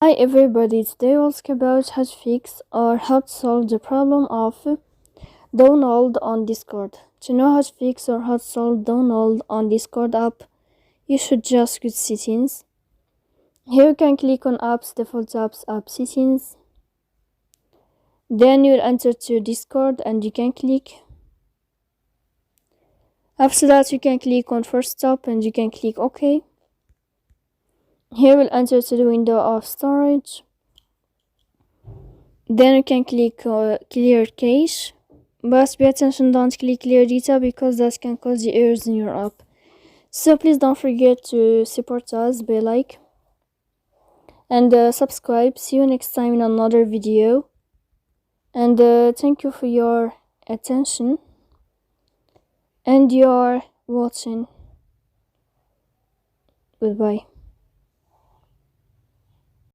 Hi everybody, today we'll talk about how to fix or how to solve the problem of download on Discord. To know how to fix or how to solve download on Discord app, you should just go to settings. Here you can click on apps, default apps, app settings. Then you'll enter to Discord and you can click. After that you can click on first stop and you can click OK. Here we'll enter to the window of storage. Then you can click clear cache, but pay attention, don't click clear data because that can cause the errors in your app. So please don't forget to support us by like and subscribe. See you next time in another video, and thank you for your attention and your watching. Goodbye.